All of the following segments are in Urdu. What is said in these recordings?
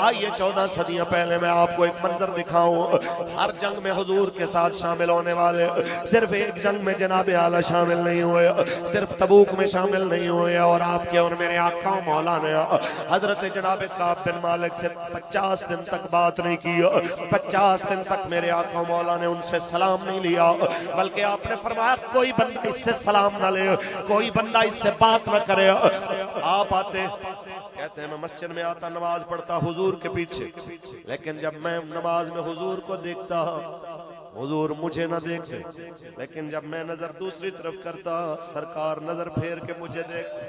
آئیے 14 صدیاں پہلے میں آپ کو ایک منظر دکھاؤں. ہر جنگ میں حضور کے ساتھ شامل ہونے والے صرف ایک جنگ میں جناب اعلیٰ شامل نہیں ہوئے, صرف تبوک میں شامل نہیں ہوئے, اور آپ کے اور میرے آقا مولا نے حضرت جناب کعب بن مالک سے 50 دن تک بات نہیں کی. 50 دن تک میرے آقا مولا نے ان سے سلام نہیں لیا, بلکہ آپ نے فرمایا کوئی بندہ اس سے سلام نہ لے, کوئی بندہ اس سے بات نہ کرے. آپ آتے, کہتے ہیں میں مسجد میں آتا نماز پڑھتا حضور کے پیچھے, لیکن جب میں نماز میں حضور کو دیکھتا حضور مجھے نہ دیکھتے, لیکن جب میں نظر دوسری طرف کرتا سرکار نظر پھیر کے مجھے دیکھتے.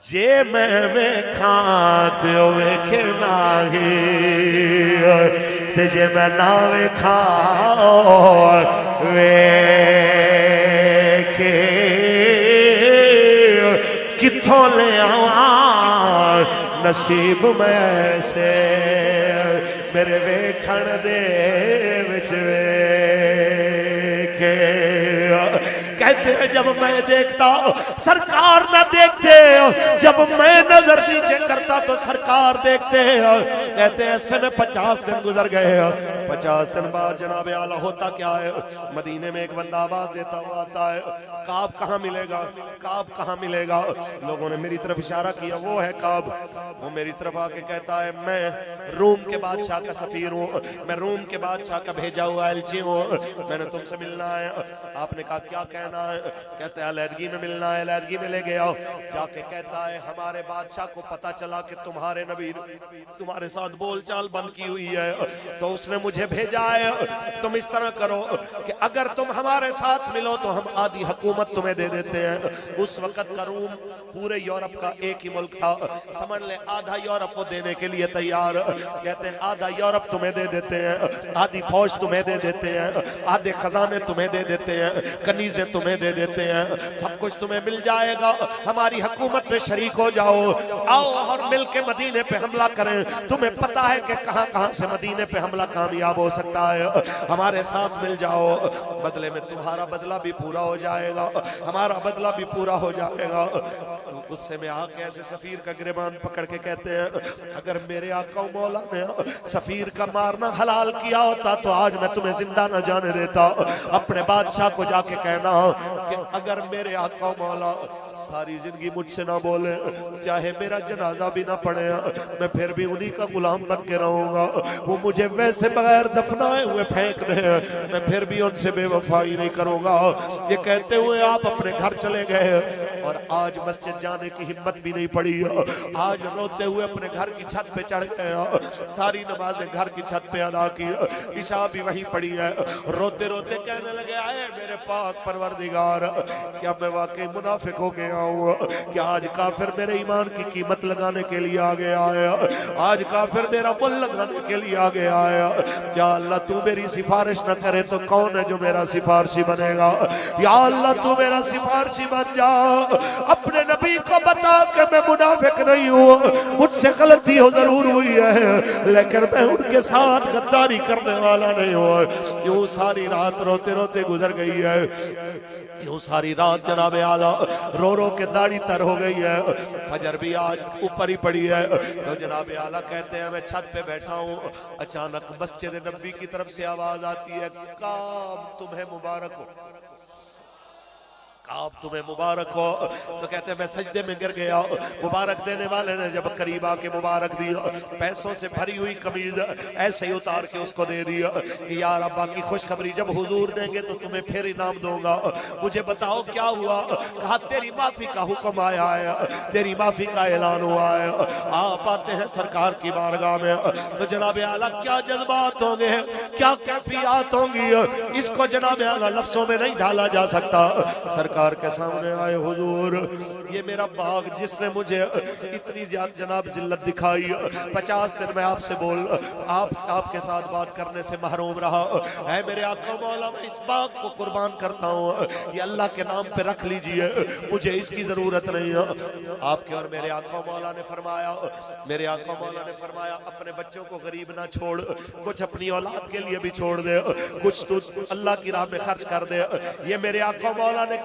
جے میں ویکھاں دیو ویکھے ناہی تے جے میں نہ ویکھاں ویکھے کتھوں لے آواں نصیب میں سے میرے ویکھن دے وچ ویکھے. کہتے ہیں جب میں دیکھتا سرکار نہ دیکھتے, جب میں نظر نیچے کرتا تو سرکار دیکھتے. کہتے ہیں ایسے میں 50 دن گزر گئے. 50 دن بعد جناب اعلیٰ ہوتا کیا ہے, مدینے میں ایک بندہ آواز دیتا ہوا آتا ہے, کعب کہاں ملے گا, کعب کہاں ملے گا. لوگوں نے میری طرف اشارہ کیا, وہ ہے کعب. وہ میری طرف آ کے کہتا ہے میں روم کے بادشاہ کا سفیر ہوں, میں روم کے بادشاہ کا بھیجا ہوا ایلچی ہوں, میں نے تم سے ملنا ہے. آپ نے کہا کیا کہنا ہے, کہتے ہیں علیحدگی میں ملنا ہے. علیحدگی میں لے گیا, جا کے کہتا ہے ہمارے بادشاہ کو پتا چلا کہ تمہارے نبی تمہارے ساتھ بول چال بند کی ہوئی ہے, تو اس نے مجھے بھیجا ہے تم اس طرح کرو کہ اگر تم ہمارے ساتھ ملو تو ہم آدھی حکومت تمہیں دے دیتے ہیں. اس وقت کا روم پورے یورپ کا ایک ہی ملک تھا, سمجھ لے آدھا یورپ کو دینے کے لیے تیار. کہتے ہیں آدھا یورپ تمہیں دے دیتے ہیں, آدھی فوج تمہیں دے دیتے ہیں, آدھے خزانے تمہیں دے دیتے ہیں, کنیزیں تمہیں دے دیتے ہیں, سب کچھ تمہیں مل جائے گا, ہماری حکومت میں شریک ہو جاؤ, آؤ اور مل کے مدینے پہ حملہ کریں. تمہیں پتا ہے کہ کہاں کہاں سے مدینے پہ حملہ کامیاب ہو سکتا ہے, ہمارے ساتھ مل جاؤ, بدلے میں تمہارا بدلہ بھی پورا ہو جائے گا, ہمارا بدلہ بھی پورا ہو جائے گا. غصے میں آ کے ایسے سفیر کا گریبان پکڑ کے کہتے ہیں اگر میرے آقا و مولا نے سفیر کا مارنا حلال کیا ہوتا تو آج میں تمہیں زندہ نہ جانے دیتا. اپنے بادشاہ کو جا کے کہنا کہ اگر میرے آقا و مولا ساری زندگی مجھ سے نہ بولے, چاہے میرا جنازہ بھی نہ پڑے, میں پھر بھی انہی کا غلام بن کے رہوں گا. وہ مجھے ویسے بغیر دفنائے ہوئے پھینک دے, میں پھر بھی ان سے بے وفائی نہیں کروں گا. یہ کہتے ہوئے آپ اپنے گھر چلے گئے, اور آج مسجد جانے کی ہمت بھی نہیں پڑی. آج روتے ہوئے اپنے گھر کی چھت پہ چڑھ گئے, ساری نمازیں گھر کی چھت پہ ادا کی, عشاء بھی وہیں پڑی ہے. روتے روتے کہنے لگے آئے میرے پاک پروردگار, کیا میں واقعی منافق ہو گیا ہوں, کہ آج کافر میرے ایمان کی قیمت لگانے کے لیے آ گیا ہے, آج کافر میرا مل لگانے کے لیے آ گیا ہے. یا اللہ تو میری سفارش نہ کرے تو کون ہے جو میرا سفارشی بنے گا. یا اللہ تو میرا سفارشی بن جا, اپنے نبی کو بتا کہ میں منافق نہیں ہوں, مجھ سے غلطی ہو ضرور ہوئی ہے لیکن میں ان کے ساتھ غداری کرنے والا نہیں ہوں. یوں ساری رات روتے روتے گزر گئی ہے, یوں ساری رات جناب اعلیٰ رو رو کے داڑھی تر ہو گئی ہے. فجر بھی آج اوپر ہی پڑی ہے, تو جناب اعلیٰ کہتے ہیں میں چھت پہ بیٹھا ہوں, اچانک مسجد نبوی کی طرف سے آواز آتی ہے کعب تمہیں مبارک ہو, کعب تمہیں مبارک ہو. تو کہتے ہیں میں سجدے میں گر گیا, مبارک دینے والے نے جب قریب آ کے مبارک دیا, پیسوں سے بھری ہوئی قمیض ایسے ہی اتار کے اس کو دے دیا کہ یا رب کی خوشخبری جب حضور دیں گے تو تمہیں پھر انعام دوں گا, مجھے بتاؤ کیا ہوا. کہا تیری معافی کا حکم آیا ہے, تیری معافی کا اعلان ہوا ہے. آپ آتے ہیں سرکار کی بارگاہ میں, تو جناب اعلیٰ کیا جذبات ہوں گے, کیا کیفیات ہوں گی, اس کو جناب اعلیٰ لفظوں میں نہیں ڈھالا جا سکتا. سرکار کے سامنے آئے, حضور یہ میرا باغ جس نے مجھے اتنی زیادہ جناب ذلت دکھائی, 50 دن میں آپ سے آپ کے ساتھ بات کرنے سے محروم رہا, اے میرے آقا مولا میں اس باغ کو قربان کرتا ہوں, یہ اللہ کے نام پہ رکھ لیجئے, مجھے اس کی ضرورت نہیں ہے. آپ کے اور میرے آقا مولا نے فرمایا, میرے آقا مولا نے فرمایا اپنے بچوں کو غریب نہ چھوڑ, کچھ اپنی اولاد کے لیے بھی چھوڑ دے, کچھ تو اللہ کی راہ میں خرچ کر دے. یہ میرے آقا مولا نے